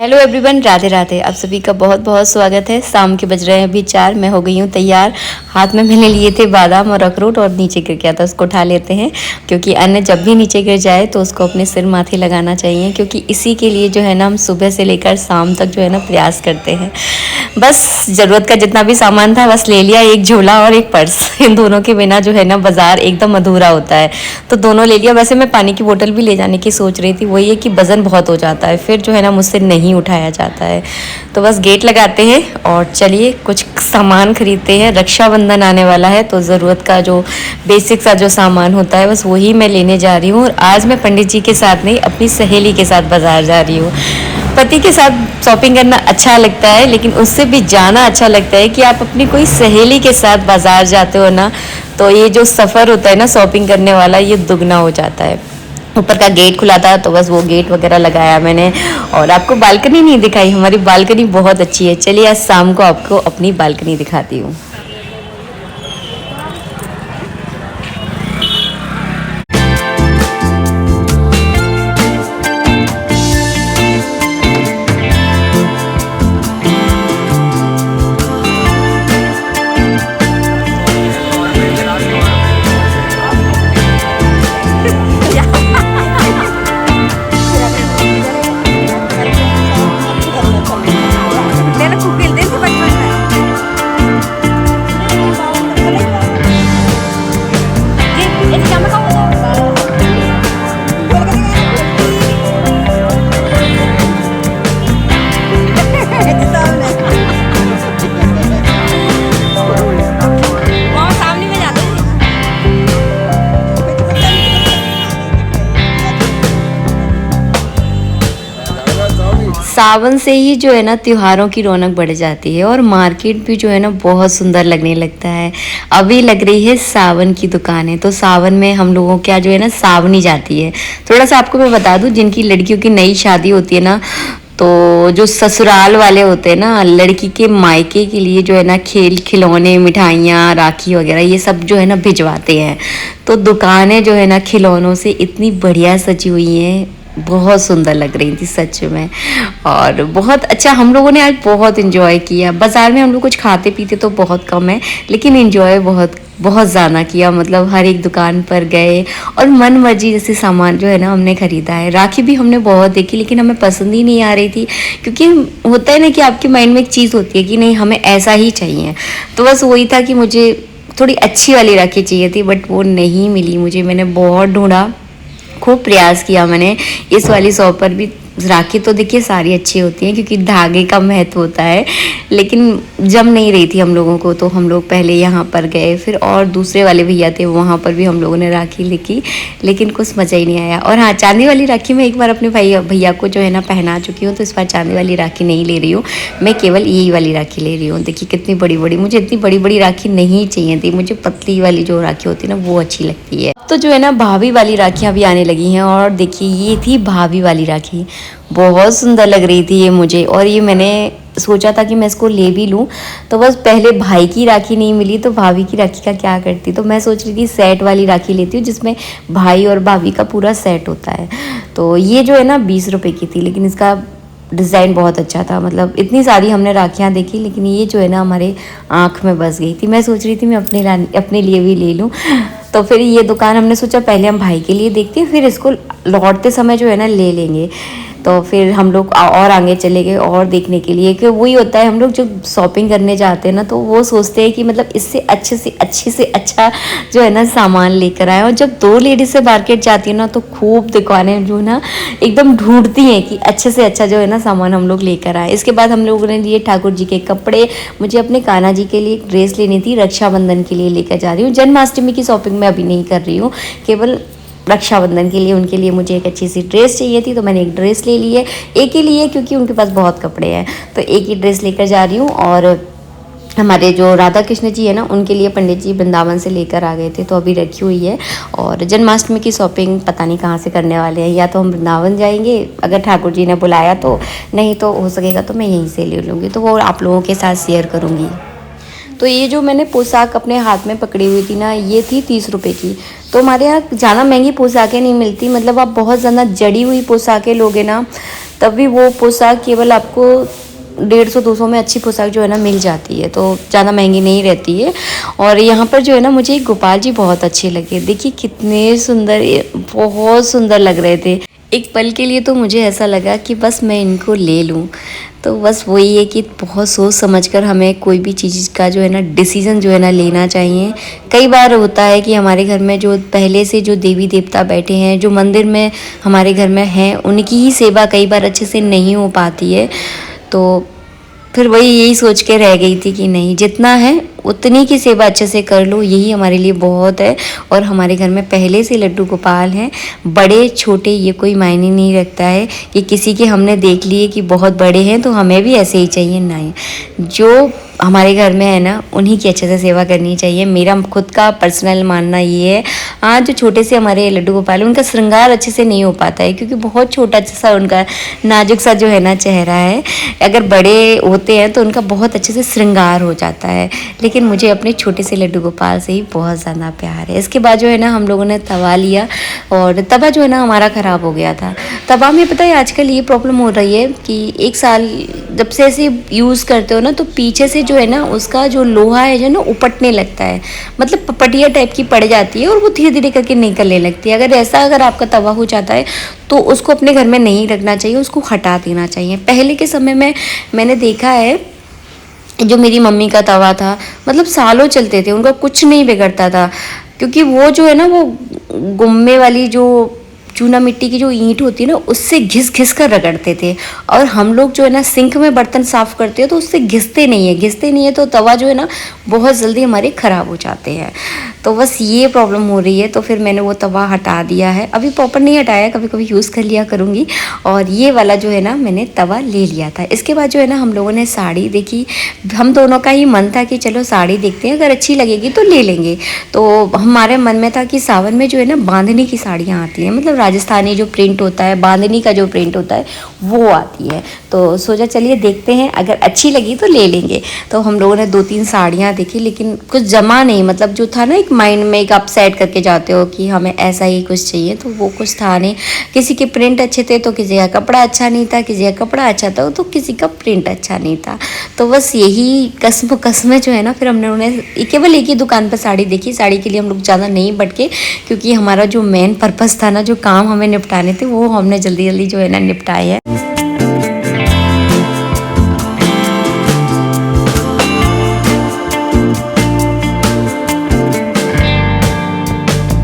Hello everyone, Radhe Radhe. आप सभी का बहुत बहुत स्वागत है। शाम के बज रहे हैं अभी 4। मैं हो गई हूँ तैयार। हाथ में मैंने लिए थे बादाम और अखरोट और नीचे गिर गया था, उसको उठा लेते हैं क्योंकि अन्न जब भी नीचे गिर जाए तो उसको अपने सिर माथे लगाना चाहिए, क्योंकि इसी के लिए जो है ना हम सुबह से लेकर शाम तक जो है ना प्रयास करते हैं। बस ज़रूरत का जितना भी सामान था बस ले लिया, एक झोला और एक पर्स। इन दोनों के बिना जो है ना बाज़ार एकदम अधूरा होता है, तो दोनों ले लिया। वैसे मैं पानी की बोतल भी ले जाने की सोच रही थी, वही है कि वज़न बहुत हो जाता है, फिर जो है ना मुझसे नहीं उठाया जाता है। तो बस गेट लगाते हैं और चलिए कुछ सामान खरीदते हैं। रक्षाबंधन आने वाला है तो ज़रूरत का जो बेसिक सा जो सामान होता है बस वही मैं लेने जा रही हूँ। और आज मैं पंडित जी के साथ नहीं, अपनी सहेली के साथ बाज़ार जा रही हूँ। पति के साथ शॉपिंग करना अच्छा लगता है, लेकिन उससे भी ज़्यादा अच्छा लगता है कि आप अपनी कोई सहेली के साथ बाज़ार जाते हो ना, तो ये जो सफ़र होता है ना शॉपिंग करने वाला, ये दुगना हो जाता है। ऊपर का गेट खुला था तो बस वो गेट वगैरह लगाया मैंने। और आपको बालकनी नहीं दिखाई, हमारी बालकनी बहुत अच्छी है। चलिए आज शाम को आपको अपनी बालकनी दिखाती हूँ। सावन से ही जो है ना त्योहारों की रौनक बढ़ जाती है और मार्केट भी जो है ना बहुत सुंदर लगने लगता है। अभी लग रही है सावन की दुकानें, तो सावन में हम लोगों क्या जो है ना सावनी जाती है। थोड़ा सा आपको मैं बता दूं, जिनकी लड़कियों की नई शादी होती है ना, तो जो ससुराल वाले होते हैं ना, लड़की के मायके के लिए जो है ना खेल खिलौने, मिठाइयाँ, राखी वगैरह ये सब जो है ना भिजवाते हैं। तो दुकानें जो है ना खिलौनों से इतनी बढ़िया सजी हुई हैं, बहुत सुंदर लग रही थी सच में। और बहुत अच्छा हम लोगों ने आज बहुत इन्जॉय किया। बाज़ार में हम लोग कुछ खाते पीते तो बहुत कम है, लेकिन इन्जॉय बहुत बहुत ज़्यादा किया। मतलब हर एक दुकान पर गए और मन मर्जी जैसे सामान जो है ना हमने ख़रीदा है। राखी भी हमने बहुत देखी, लेकिन हमें पसंद ही नहीं आ रही थी, क्योंकि होता है ना कि आपके माइंड में एक चीज़ होती है कि नहीं हमें ऐसा ही चाहिए। तो बस वही था कि मुझे थोड़ी अच्छी वाली राखी चाहिए थी, बट वो नहीं मिली मुझे। मैंने बहुत ढूंढा, खूब प्रयास किया मैंने। इस वाली शॉप पर भी राखी तो देखिए सारी अच्छी होती हैं क्योंकि धागे का महत्व होता है, लेकिन जम नहीं रही थी हम लोगों को, तो हम लोग पहले यहाँ पर गए, फिर और दूसरे वाले भैया थे वहाँ पर भी हम लोगों ने राखी लिखी, लेकिन कुछ मज़ा ही नहीं आया। और हाँ, चांदी वाली राखी मैं एक बार अपने भैया को जो है ना पहना चुकी हूँ, तो इस बार चांदी वाली राखी नहीं ले रही हूँ, मैं केवल यही वाली राखी ले रही हूँ। देखिए कितनी बड़ी बड़ी, मुझे इतनी बड़ी बड़ी राखी नहीं चाहिए थी, मुझे पतली वाली जो राखी होती है ना वो अच्छी लगती है। तो जो है ना भाभी वाली राखियाँ भी आने लगी हैं, और देखिए ये थी भाभी वाली राखी, बहुत सुंदर लग रही थी ये मुझे। और ये मैंने सोचा था कि मैं इसको ले भी लूँ, तो बस पहले भाई की राखी नहीं मिली तो भाभी की राखी का क्या करती। तो मैं सोच रही थी सेट वाली राखी लेती हूँ, जिसमें भाई और भाभी का पूरा सेट होता है। तो ये जो है ना 20 रुपये की थी, लेकिन इसका डिज़ाइन बहुत अच्छा था। मतलब इतनी सारी हमने राखियाँ देखी, लेकिन ये जो है ना हमारे आँख में बस गई थी। मैं सोच रही थी मैं अपने लिए भी ले लूँ। तो फिर ये दुकान हमने सोचा पहले हम भाई के लिए देखते हैं, फिर इसको लौटते समय जो है ना ले लेंगे। तो फिर हम लोग और आगे चले गए और देखने के लिए, कि वही होता है हम लोग जब शॉपिंग करने जाते हैं ना, तो वो सोचते हैं कि मतलब इससे अच्छे से अच्छा जो है ना सामान लेकर आए। और जब दो लेडीज से मार्केट जाती है ना, तो खूब दुकानें जो ना एकदम ढूंढती हैं कि अच्छे से अच्छा जो है ना सामान हम लोग लेकर आए। इसके बाद हम लोगों ने लिए ठाकुर जी के कपड़े। मुझे अपने कान्हा जी के लिए एक ड्रेस लेनी थी, रक्षाबंधन के लिए लेकर जा रही हूँ। जन्माष्टमी की शॉपिंग मैं अभी नहीं कर रही हूँ, केवल रक्षाबंधन के लिए उनके लिए मुझे एक अच्छी सी ड्रेस चाहिए थी, तो मैंने एक ड्रेस ले ली है। एक ही लिए क्योंकि उनके पास बहुत कपड़े हैं, तो एक ही ड्रेस लेकर जा रही हूँ। और हमारे जो राधा कृष्ण जी है ना, उनके लिए पंडित जी वृंदावन से लेकर आ गए थे, तो अभी रखी हुई है। और जन्माष्टमी की शॉपिंग पता नहीं कहाँ से करने वाले हैं, या तो हम वृंदावन जाएंगे अगर ठाकुर जी ने बुलाया तो, नहीं तो हो सकेगा तो मैं यहीं से ले लूँगी, तो वो आप लोगों के साथ शेयर करूँगी। तो ये जो मैंने पोशाक अपने हाथ में पकड़ी हुई थी ना, ये थी 30 रुपये की। तो हमारे यहाँ ज़्यादा महंगी पोशाकें नहीं मिलती, मतलब आप बहुत ज़्यादा जड़ी हुई पोशाकें लोगे ना तभी वो पोशाक केवल आपको 150-200 में अच्छी पोशाक जो है ना मिल जाती है, तो ज़्यादा महंगी नहीं रहती है। और यहाँ पर जो है ना मुझे गोपाल जी बहुत अच्छे लगे। देखिए कितने सुंदर, बहुत सुंदर लग रहे थे। एक पल के लिए तो मुझे ऐसा लगा कि बस मैं इनको ले लूँ। तो बस वही है कि बहुत सोच समझकर हमें कोई भी चीज़ का जो है ना डिसीज़न जो है ना लेना चाहिए। कई बार होता है कि हमारे घर में जो पहले से जो देवी देवता बैठे हैं, जो मंदिर में हमारे घर में हैं, उनकी ही सेवा कई बार अच्छे से नहीं हो पाती है। तो फिर वही यही सोच के रह गई थी कि नहीं, जितना है उतनी की सेवा अच्छे से कर लो, यही हमारे लिए बहुत है। और हमारे घर में पहले से लड्डू गोपाल हैं, बड़े छोटे ये कोई मायने नहीं रखता है कि किसी के हमने देख लिए कि बहुत बड़े हैं तो हमें भी ऐसे ही चाहिए, नहीं। जो हमारे घर में है ना उन्हीं की अच्छे से सेवा करनी चाहिए, मेरा खुद का पर्सनल मानना ये है। हाँ, जो छोटे से हमारे लड्डू गोपाल उनका श्रृंगार अच्छे से नहीं हो पाता है क्योंकि बहुत छोटा सा उनका नाजुक सा जो है ना चेहरा है। अगर बड़े होते हैं तो उनका बहुत अच्छे से श्रृंगार हो जाता है, लेकिन मुझे अपने छोटे से लड्डू गोपाल से ही बहुत ज़्यादा प्यार है। इसके बाद जो है ना हम लोगों ने तवा लिया और तवा जो है ना हमारा ख़राब हो गया था। तवा में पता है आजकल ये प्रॉब्लम हो रही है कि 1 साल जब से ऐसे यूज़ करते हो ना तो पीछे से जो है ना उसका जो लोहा है जो ना उपटने लगता है, मतलब पपटिया टाइप की पड़ जाती है और वो धीरे धीरे करके निकलने लगती है। अगर आपका तवा हो जाता है तो उसको अपने घर में नहीं रखना चाहिए, उसको हटा देना चाहिए। पहले के समय में मैंने देखा है जो मेरी मम्मी का तवा था, मतलब सालों चलते थे, उनका कुछ नहीं बिगड़ता था क्योंकि वो जो है ना वो गुम्मे वाली जो चूना मिट्टी की जो ईंट होती है ना उससे घिस घिस कर रगड़ते थे। और हम लोग जो है ना सिंक में बर्तन साफ़ करते हैं तो उससे घिसते नहीं है तो तवा जो है ना बहुत जल्दी हमारे ख़राब हो जाते हैं। तो बस ये प्रॉब्लम हो रही है, तो फिर मैंने वो तवा हटा दिया है। अभी प्रॉपर नहीं हटाया, कभी कभी यूज़ कर लिया करूँगी। और ये वाला जो है ना मैंने तवा ले लिया था। इसके बाद जो है ना हम लोगों ने साड़ी देखी, हम दोनों का ही मन था कि चलो साड़ी देखते हैं, अगर अच्छी लगेगी तो ले लेंगे। तो हमारे मन में था कि सावन में जो है ना बांधनी की साड़ियाँ आती हैं, मतलब राजस्थानी जो प्रिंट होता है, बांधनी का जो प्रिंट होता है वो आती है। तो सोचा चलिए देखते हैं, अगर अच्छी लगी तो ले लेंगे। तो हम लोगों ने 2-3 साड़ियाँ देखी, लेकिन कुछ जमा नहीं, मतलब जो था ना एक माइंड में एक आप सेट करके जाते हो कि हमें ऐसा ही कुछ चाहिए, तो वो कुछ था नहीं। किसी के प्रिंट अच्छे थे तो किसी का कपड़ा अच्छा नहीं था, किसी का कपड़ा अच्छा था तो किसी का प्रिंट अच्छा नहीं था। तो बस यही कसम जो है ना, फिर हमने उन्हें केवल एक ही दुकान पर साड़ी देखी। साड़ी के लिए हम लोग ज़्यादा नहीं भटके क्योंकि हमारा जो मेन पर्पस था ना, जो काम हमें निपटाने थे, वो हमने जल्दी जल्दी जो है ना निपटाए हैं।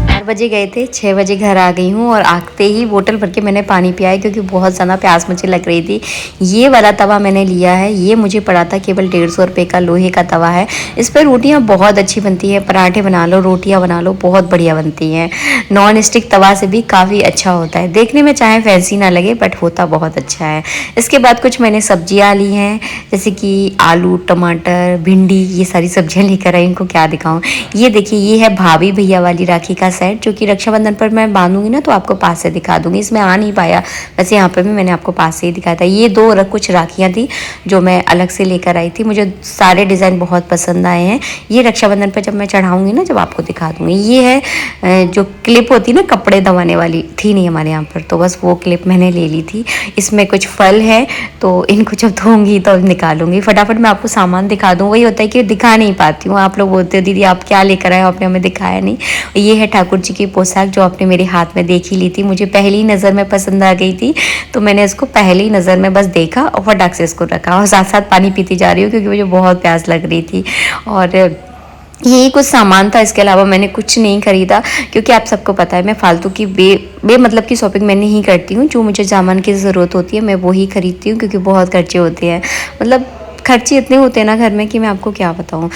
4 बजे गए थे, 6 बजे घर आ गई हूँ और आते ही बोतल भर के मैंने पानी पिया है क्योंकि बहुत ज़्यादा प्यास मुझे लग रही थी। ये वाला तवा मैंने लिया है, ये मुझे पड़ा था केवल 150 रुपये का, लोहे का तवा है। इस पर रोटियाँ बहुत अच्छी बनती हैं, पराठे बना लो, रोटियाँ बना लो, बहुत बढ़िया बनती हैं। नॉन स्टिक तवा से भी काफ़ी अच्छा होता है, देखने में चाहे फैंसी ना लगे बट होता बहुत अच्छा है। इसके बाद कुछ मैंने सब्जियाँ ली हैं, जैसे कि आलू, टमाटर, भिंडी, ये सारी सब्जियाँ लेकर आई। इनको क्या दिखाऊँ, ये देखिए, ये है भाभी भैया वाली राखी का सेट जो कि रक्षाबंधन पर मैं बांधूंगी ना तो आपको पास से दिखा दूंगी। इसमें आ नहीं पाया, वैसे यहाँ पर भी मैंने आपको पास से ही दिखाया था। ये 2 कुछ राखियाँ थी जो मैं अलग से लेकर आई थी, मुझे सारे डिज़ाइन बहुत पसंद आए हैं। ये रक्षाबंधन पर जब मैं चढ़ाऊँगी ना, जब आपको दिखा दूँगी। ये है जो क्लिप होती है ना कपड़े दबाने वाली, थी नहीं हमारे यहाँ पर, तो बस वो क्लिप मैंने ले ली थी। इसमें कुछ फल है तो इनको जब धोंगी तो निकालूंगी। फटाफट मैं आपको सामान दिखा दूँ, वही होता है कि दिखा नहीं पाती हूँ। आप लोग बोलते हो दीदी आप क्या लेकर आए हो, आपने हमें दिखाया नहीं। ये है ठाकुर जी की पोशाक जो आपने मेरे हाथ में देख ही ली थी, मुझे पहली नज़र में पसंद आ गई थी, तो मैंने इसको पहली नज़र में बस देखा और फटाक से इसको रखा और साथ साथ पानी पीती जा रही हूँ क्योंकि मुझे बहुत प्यास लग रही थी। और यही कुछ सामान था, इसके अलावा मैंने कुछ नहीं खरीदा क्योंकि आप सबको पता है मैं फालतू की बे मतलब की शॉपिंग मैं नहीं करती हूँ। जो मुझे सामान की ज़रूरत होती है मैं वो ही खरीदती हूँ क्योंकि बहुत खर्चे होते हैं, मतलब खर्चे इतने होते हैं ना घर में कि मैं आपको क्या बताऊँ।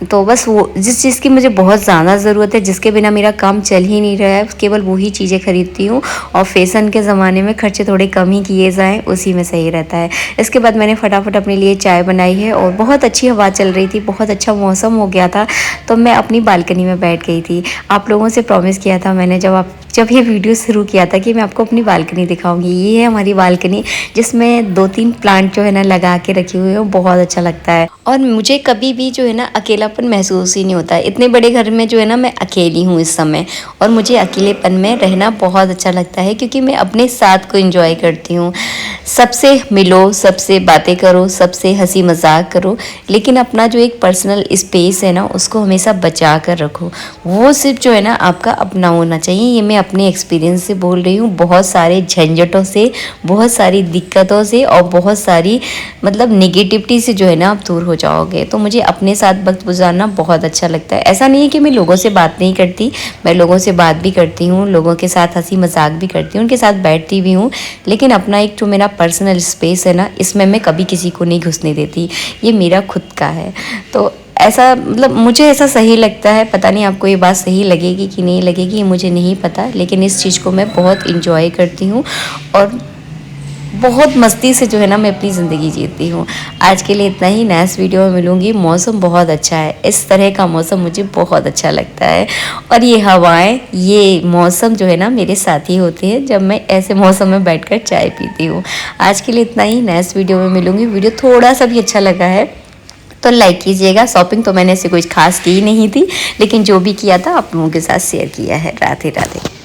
तो बस वो जिस चीज़ की मुझे बहुत ज़्यादा ज़रूरत है, जिसके बिना मेरा काम चल ही नहीं रहा है, केवल वही चीज़ें खरीदती हूँ। और फैशन के ज़माने में खर्चे थोड़े कम ही किए जाएँ, उसी में सही रहता है। इसके बाद मैंने फटाफट अपने लिए चाय बनाई है और बहुत अच्छी हवा चल रही थी, बहुत अच्छा मौसम हो गया था, तो मैं अपनी बालकनी में बैठ गई थी। आप लोगों से प्रॉमिस किया था मैंने, जब आप जब ये वीडियो शुरू किया था कि मैं आपको अपनी बालकनी दिखाऊंगी। ये है हमारी बालकनी जिसमें 2-3 प्लांट जो है ना लगा के रखे हुए हैं, बहुत अच्छा लगता है। और मुझे कभी भी जो है ना अकेलापन महसूस ही नहीं होता है। इतने बड़े घर में जो है ना मैं अकेली हूँ इस समय, और मुझे अकेलेपन में रहना बहुत अच्छा लगता है क्योंकि मैं अपने साथ को एंजॉय करती हूँ। सबसे मिलो, सबसे बातें करो, सबसे हंसी मजाक करो, लेकिन अपना जो एक पर्सनल स्पेस है ना उसको हमेशा बचा कर रखो। वो सिर्फ जो है ना आपका अपना होना चाहिए। ये मैं अपने एक्सपीरियंस से बोल रही हूँ, बहुत सारे झंझटों से, बहुत सारी दिक्कतों से और बहुत सारी मतलब नेगेटिविटी से जो है ना आप दूर हो जाओगे। तो मुझे अपने साथ वक्त गुजारना बहुत अच्छा लगता है। ऐसा नहीं है कि मैं लोगों से बात नहीं करती, मैं लोगों से बात भी करती हूँ, लोगों के साथ हंसी मजाक भी करती हूँ, उनके साथ बैठती भी हूँ, लेकिन अपना एक जो मेरा पर्सनल स्पेस है ना, इसमें मैं कभी किसी को नहीं घुसने देती। ये मेरा खुद का है। तो ऐसा मतलब मुझे ऐसा सही लगता है। पता नहीं आपको ये बात सही लगेगी कि नहीं लगेगी, ये मुझे नहीं पता, लेकिन इस चीज़ को मैं बहुत इंजॉय करती हूँ और बहुत मस्ती से जो है ना मैं अपनी ज़िंदगी जीती हूँ। आज के लिए इतना ही, नेक्स्ट वीडियो में मिलूँगी। मौसम बहुत अच्छा है, इस तरह का मौसम मुझे बहुत अच्छा लगता है। और ये हवाएं, ये मौसम जो है ना मेरे साथी होते हैं जब मैं ऐसे मौसम में बैठकर चाय पीती हूँ। आज के लिए इतना ही, नेक्स्ट वीडियो में मिलूँगी। वीडियो थोड़ा सा भी अच्छा लगा है तो लाइक कीजिएगा। शॉपिंग तो मैंने ऐसे कुछ खास की नहीं थी, लेकिन जो भी किया था आप लोगों के साथ शेयर किया है। राधे राधे।